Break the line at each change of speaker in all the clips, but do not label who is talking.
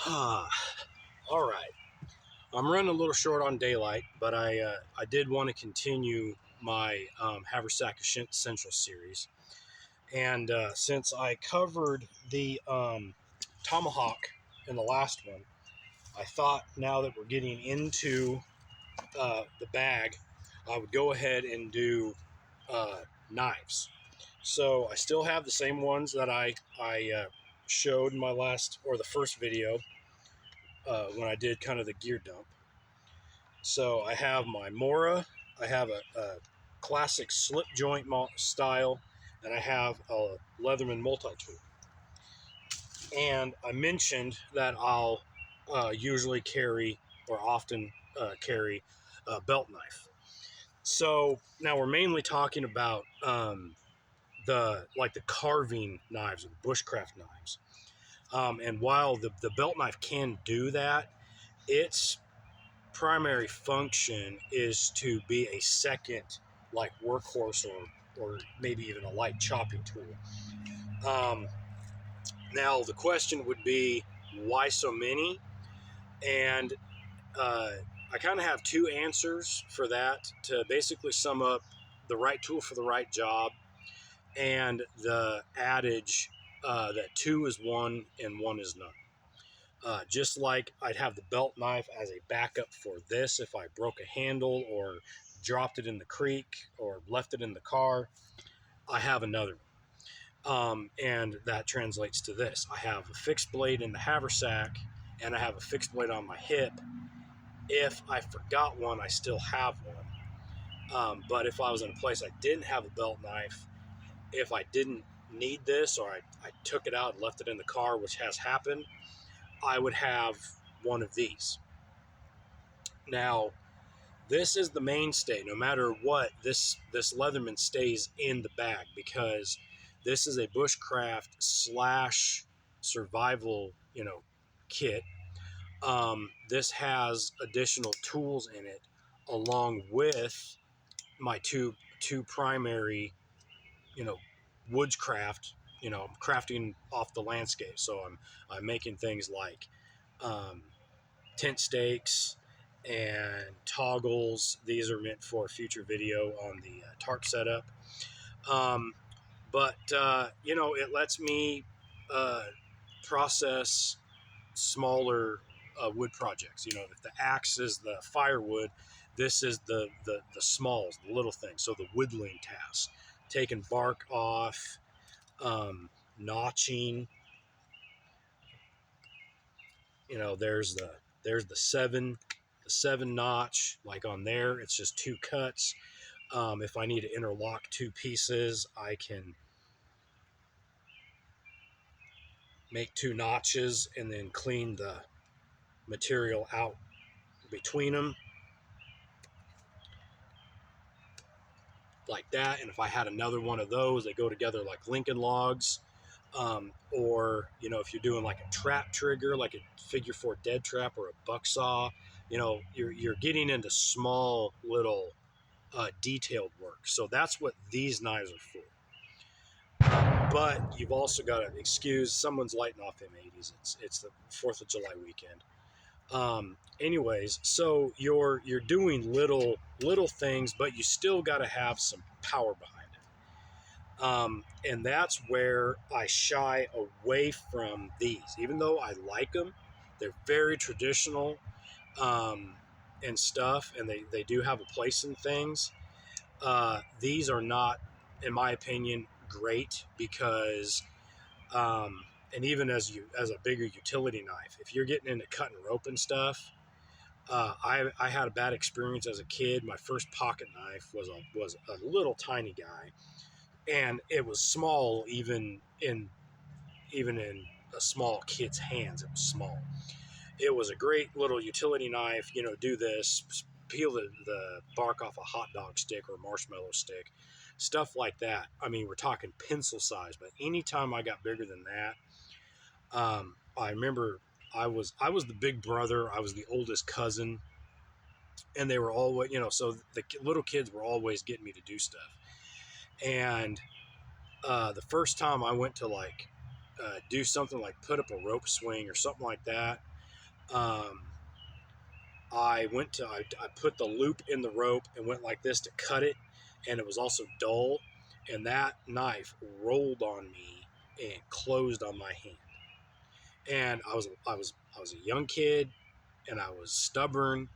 All right. I'm running a little short on daylight, but I did want to continue my Haversack Essential series. And since I covered the tomahawk in the last one, I thought now that we're getting into the bag, I would go ahead and do knives. So I still have the same ones that I showed in my last or the first video when I did kind of the gear dump. So I have my Mora, I have a classic slip joint style, and I have a Leatherman multi-tool. And I mentioned that I'll usually carry or often carry a belt knife. So now we're mainly talking about the carving knives, or the bushcraft knives. And while the belt knife can do that, its primary function is to be a second like workhorse or maybe even a light chopping tool. Now the question would be, why so many? And I kind of have two answers for that to basically sum up the right tool for the right job and the adage that two is one and one is none. Just like I'd have the belt knife as a backup for this if I broke a handle or dropped it in the creek or left it in the car, I have another one. And that translates to this. I have a fixed blade in the haversack and I have a fixed blade on my hip. If I forgot one, I still have one. But if I was in a place I didn't have a belt knife, if I didn't need this or I took it out and left it in the car, which has happened, I would have one of these. Now, this is the mainstay. No matter what, this Leatherman stays in the bag because this is a bushcraft slash survival, kit. This has additional tools in it, along with my two primary, Woodcraft. I'm crafting off the landscape, so I'm making things like tent stakes and toggles. These are meant for a future video on the tarp setup. But it lets me process smaller wood projects. If the axe is the firewood, this is the smalls, the little things. So the whittling tasks, taking bark off, notching. There's the seven notch, like on there, it's just two cuts. If I need to interlock two pieces, I can make two notches and then clean the material out between them like that. And if I had another one of those, they go together like Lincoln logs. Or if you're doing like a trap trigger, like a figure 4 dead trap or a buck saw, you're getting into small little detailed work. So that's what these knives are for. But you've also got to excuse someone's lighting off M80s. It's the 4th of July weekend. Anyways, so you're doing little things, but you still got to have some power behind it. And that's where I shy away from these, even though I like them. They're very traditional and stuff, and they do have a place in things. These are not, in my opinion, great because and even as a bigger utility knife, if you're getting into cutting rope and stuff, I had a bad experience as a kid. My first pocket knife was a little tiny guy, and it was small even in a small kid's hands. It was small. It was a great little utility knife. Do this, peel the bark off a hot dog stick or a marshmallow stick, stuff like that. I mean, we're talking pencil size. But anytime I got bigger than that, I remember I was the big brother. I was the oldest cousin, and they were always, so the little kids were always getting me to do stuff. And the first time I went to do something like put up a rope swing or something like that, Um, I put the loop in the rope and went like this to cut it, and it was also dull, and that knife rolled on me and closed on my hand. And I was a young kid, and I was stubborn,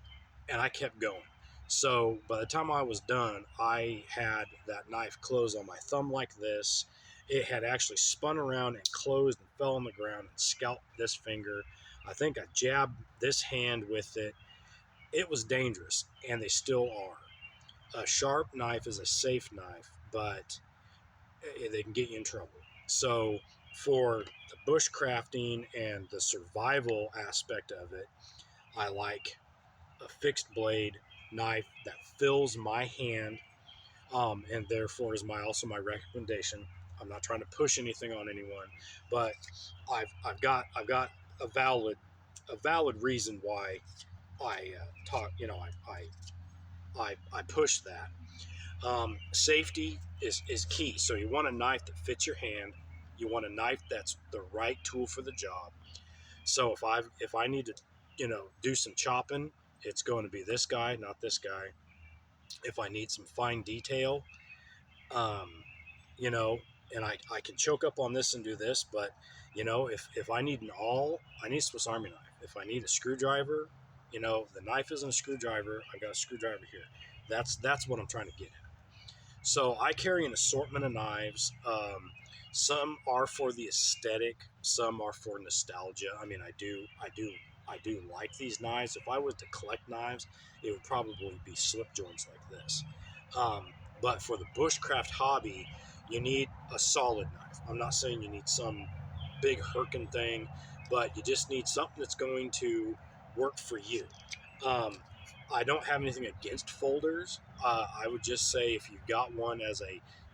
and I kept going. So by the time I was done, I had that knife close on my thumb like this. It had actually spun around and closed and fell on the ground and scalped this finger. I think I jabbed this hand with it. It was dangerous, and they still are. A sharp knife is a safe knife, but they can get you in trouble. So for the bushcrafting and the survival aspect of it, I like a fixed blade knife that fills my hand, and therefore is also my recommendation. I'm not trying to push anything on anyone, but I've got a valid reason why I talk. I push that. Safety is key. So you want a knife that fits your hand. You want a knife that's the right tool for the job. So if I need to, do some chopping, it's going to be this guy, not this guy. If I need some fine detail, um, you know, and I can choke up on this and do this, but if I need an awl, I need a Swiss Army knife. If I need a screwdriver, the knife isn't a screwdriver. I've got a screwdriver here. That's what I'm trying to get at. So I carry an assortment of knives. Some are for the aesthetic. Some are for nostalgia. I mean, I do like these knives. If I was to collect knives, it would probably be slip joints like this. Um, but for the bushcraft hobby, you need a solid knife. I'm not saying you need some big Herkin thing, but you just need something that's going to work for you. Um, I don't have anything against folders. I would just say if you've got one as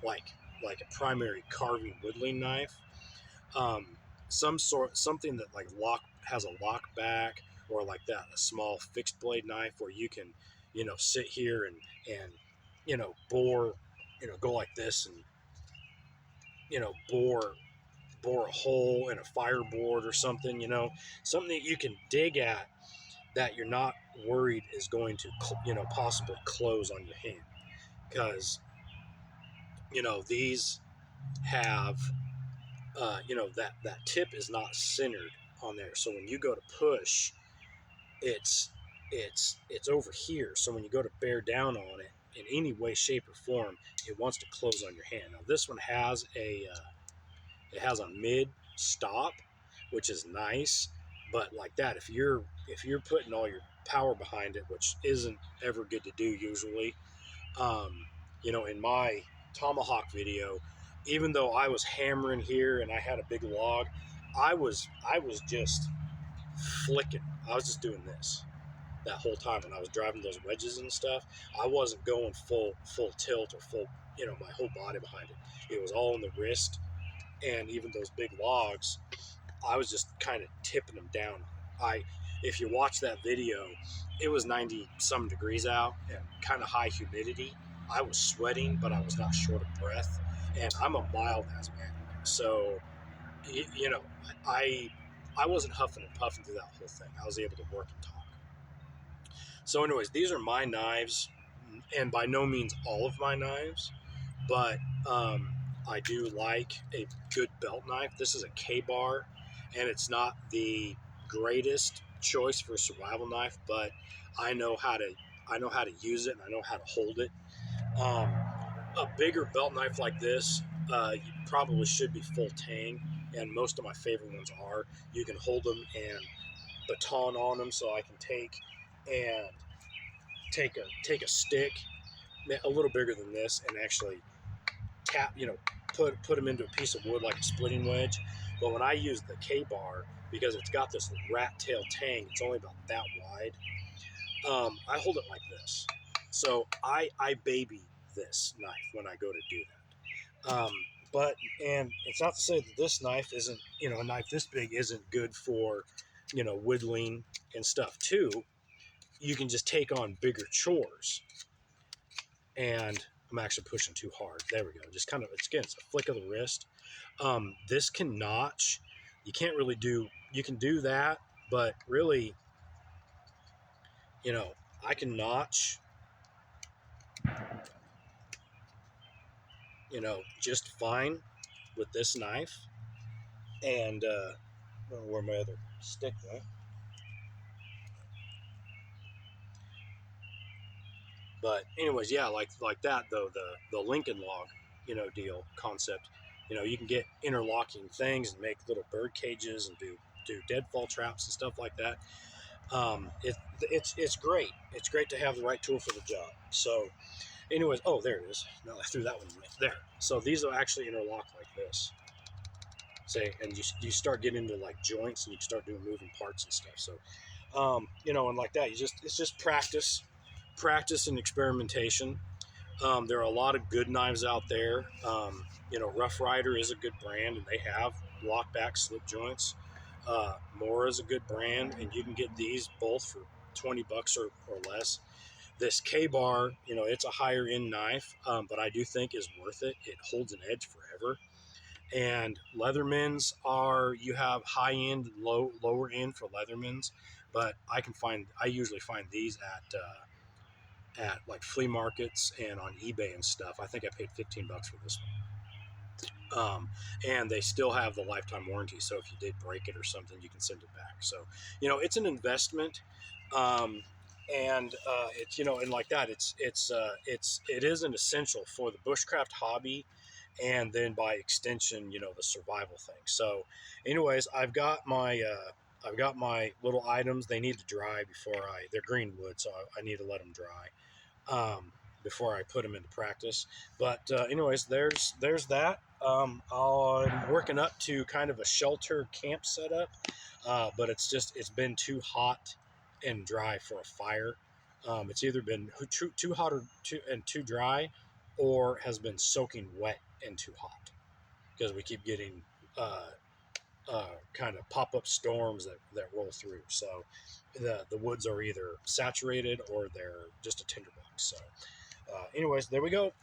like a primary carving whittling knife, um, something that like has a lock back, or like that, a small fixed blade knife where you can sit here and bore, go like this and bore a hole in a fireboard or something, something that you can dig at, that you're not worried is going to possibly close on your hand, because these have that tip is not centered on there, so when you go to push, it's it's over here, so when you go to bear down on it in any way, shape, or form, it wants to close on your hand. Now this one has a mid stop, which is nice, but like that, if you're putting all your power behind it, which isn't ever good to do usually, um, in my tomahawk video, even though I was hammering here and I had a big log, I was just flicking. I was just doing this that whole time when I was driving those wedges and stuff. I wasn't going full tilt or full, my whole body behind it. It was all in the wrist, and even those big logs, I was just kind of tipping them down. If you watch that video, it was 90 some degrees out and kind of high humidity. I was sweating, but I was not short of breath, and I'm a mild asthmatic, so you know, I I wasn't huffing and puffing through that whole thing. I was able to work and talk. So, anyways, these are my knives, and by no means all of my knives, but I do like a good belt knife. This is a K-bar, and it's not the greatest choice for a survival knife, but I know how to use it, and I know how to hold it. Um, a bigger belt knife like this, you probably should be full tang, and most of my favorite ones are. You can hold them and baton on them, so I can and take a stick a little bigger than this and actually tap, put them into a piece of wood like a splitting wedge. But when I use the K-bar, because it's got this rat tail tang, it's only about that wide. I hold it like this. So I baby this knife when I go to do that. And it's not to say that this knife isn't, a knife this big isn't good for, whittling and stuff too. You can just take on bigger chores. And I'm actually pushing too hard. There we go. Just kind of, it's a flick of the wrist. This can notch. You can't really do, you can do that, but really you know, I can notch, you know, just fine with this knife. And I don't know where my other stick went. But anyways, yeah, like that though, the Lincoln log, you know, deal concept. You know, you can get interlocking things and make little bird cages and do deadfall traps and stuff like that. It's great. It's great to have the right tool for the job. So, anyways, oh, there it is. No, I threw that one away. There. So these will actually interlock like this. Say, and you start getting into like joints and you start doing moving parts and stuff. So, you know, and like that, it's just practice and experimentation. There are a lot of good knives out there. You know, Rough Rider is a good brand, and they have lockback slip joints. Mora is a good brand, and you can get these both for $20 or less. This K-Bar, you know, it's a higher end knife, but I do think is worth it. It holds an edge forever. And Leathermans are, you have high end, lower end for Leathermans, but I usually find these at like flea markets and on eBay and stuff. I think I paid $15 for this one. And they still have the lifetime warranty. So if you did break it or something, you can send it back. So, you know, it's an investment. Um, and it's, you know, and like that, it is an essential for the bushcraft hobby, and then by extension, you know, the survival thing. So anyways, I've got my little items. They need to dry before they're green wood, so I need to let them dry before I put them into practice. But anyways, there's that. I'm working up to kind of a shelter camp setup, but it's been too hot and dry for a fire. It's either been too hot or too dry, or has been soaking wet and too hot, because we keep getting kind of pop up storms that roll through. So the woods are either saturated or they're just a tinderbox. So anyways, there we go.